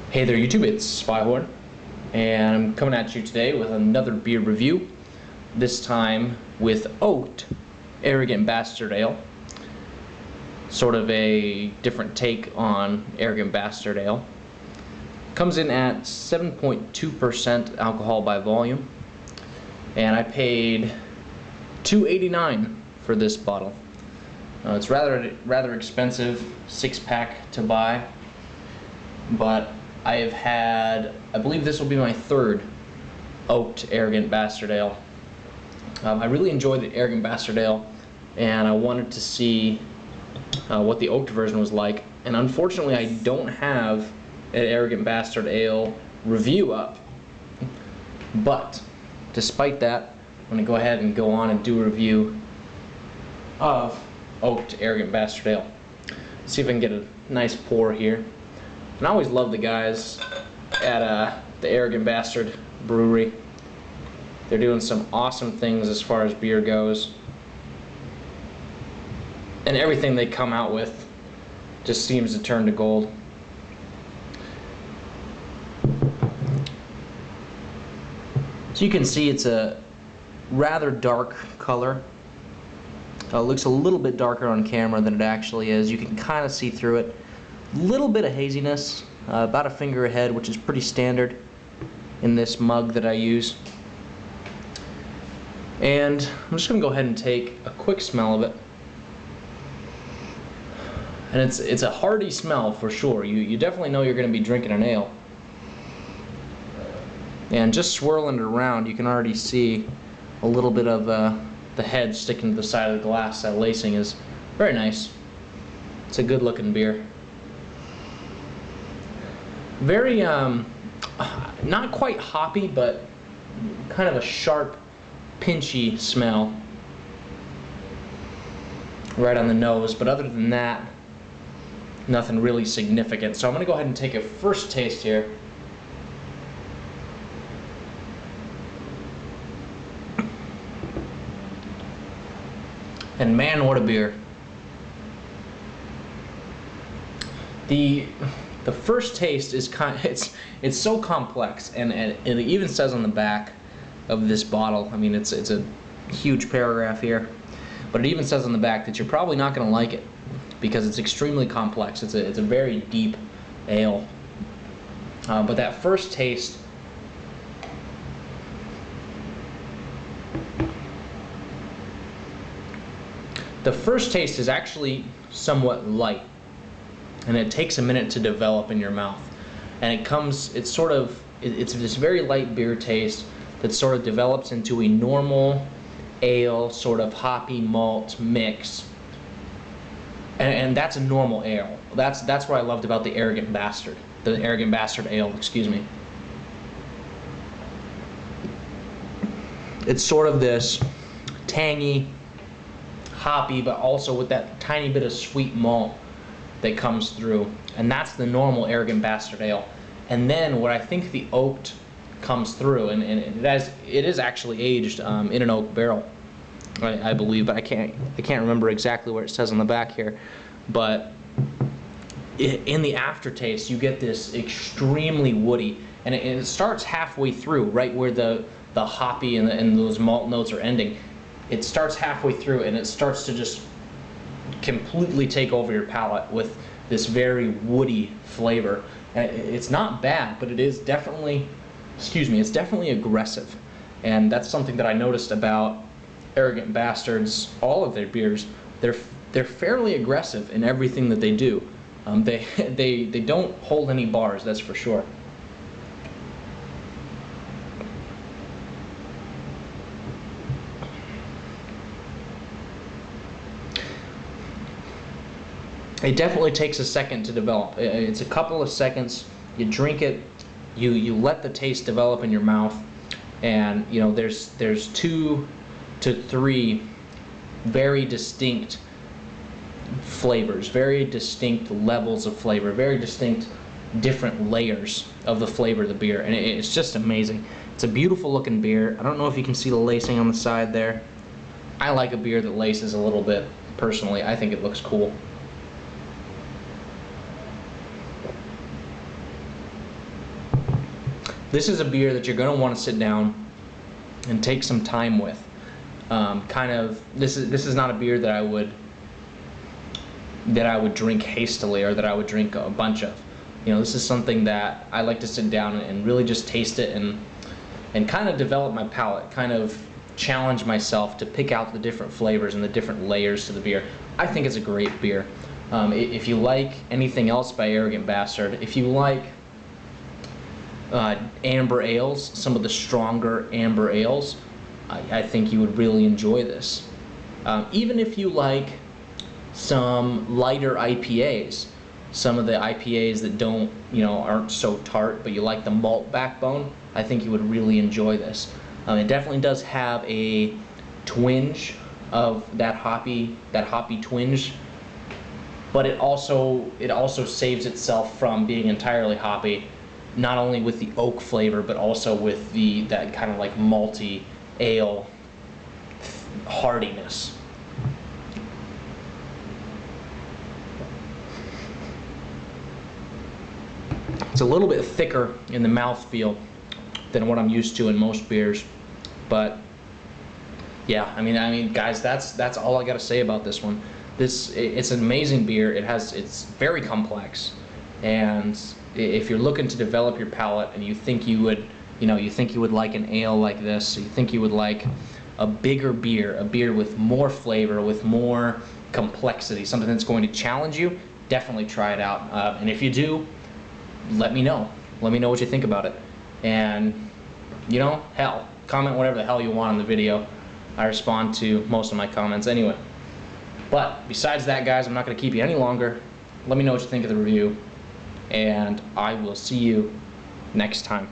Hey there YouTube, it's Zweihorne, and I'm coming at you today with another beer review, this time with Oaked Arrogant Bastard Ale. Sort of a different take on Arrogant Bastard Ale. Comes in at 7.2% alcohol by volume, and I paid $2.89 for this bottle. It's rather expensive, 6-pack to buy, but I have had, I believe this will be my third Oaked Arrogant Bastard Ale. I really enjoyed the Arrogant Bastard Ale, and I wanted to see what the Oaked version was like. And unfortunately, I don't have an Arrogant Bastard Ale review up. But despite that, I'm going to go ahead and go on and do a review of Oaked Arrogant Bastard Ale. See if I can get a nice pour here. And I always love the guys at the Arrogant Bastard Brewery. They're doing some awesome things as far as beer goes. And everything they come out with just seems to turn to gold. So you can see it's a rather dark color. It looks a little bit darker on camera than it actually is. You can kind of see through it. Little bit of haziness, about a finger ahead, which is pretty standard in this mug that I use. And I'm just going to go ahead and take a quick smell of it. And it's a hearty smell for sure. You definitely know you're going to be drinking an ale. And just swirling it around, you can already see a little bit of the head sticking to the side of the glass. That lacing is very nice. It's a good looking beer. Very, not quite hoppy, but kind of a sharp, pinchy smell right on the nose. But other than that, nothing really significant. So I'm going to go ahead and take a first taste here. And man, what a beer. The first taste is it's so complex, and it even says on the back of this bottle, I mean it's a huge paragraph here, but it even says on the back that you're probably not going to like it because it's extremely complex. It's a very deep ale. But that first taste, is actually somewhat light. And it takes a minute to develop in your mouth, and it's this very light beer taste that sort of develops into a normal ale, sort of hoppy malt mix, and that's a normal ale. That's what I loved about the Arrogant Bastard Ale, excuse me. It's sort of this tangy, hoppy, but also with that tiny bit of sweet malt that comes through, and that's the normal Arrogant Bastard Ale. And then what I think the Oaked comes through, and it is actually aged in an oak barrel, I believe, but I can't remember exactly where it says on the back here. But in the aftertaste, you get this extremely woody, and it starts halfway through, right where the hoppy and those malt notes are ending. It starts halfway through, and it starts to just completely take over your palate with this very woody flavor. And it's not bad, but it is definitely, it's definitely aggressive. And that's something that I noticed about Arrogant Bastards, all of their beers. They're fairly aggressive in everything that they do. They don't hold any bars, that's for sure. It definitely takes a second to develop. It's a couple of seconds. You drink it, you let the taste develop in your mouth, and you know there's 2 to 3 very distinct flavors, very distinct levels of flavor, very distinct different layers of the flavor of the beer, and it's just amazing. It's a beautiful looking beer. I don't know if you can see the lacing on the side there. I like a beer that laces a little bit personally. I think it looks cool. This is a beer that you're going to want to sit down and take some time with. This is not a beer that I would drink hastily, or that I would drink a bunch of. You know, this is something that I like to sit down and really just taste it and kind of develop my palate, kind of challenge myself to pick out the different flavors and the different layers to the beer. I think it's a great beer. If you like anything else by Arrogant Bastard, if you like amber ales, some of the stronger amber ales, I think you would really enjoy this. Even if you like some lighter IPAs, some of the IPAs that don't, aren't so tart, but you like the malt backbone, I think you would really enjoy this. It definitely does have a twinge of that hoppy twinge, but it also saves itself from being entirely hoppy, not only with the oak flavor, but also with that kind of like malty ale hardiness. It's a little bit thicker in the mouthfeel than what I'm used to in most beers, but yeah, I mean, guys, that's all I got to say about this one. It's an amazing beer. It's very complex, and if you're looking to develop your palate and you think you would like an ale like this, you think you would like a bigger beer, a beer with more flavor, with more complexity, something that's going to challenge you, definitely try it out. And if you do, let me know. Let me know what you think about it. And, hell, comment whatever the hell you want on the video. I respond to most of my comments anyway. But besides that, guys, I'm not going to keep you any longer. Let me know what you think of the review, and I will see you next time.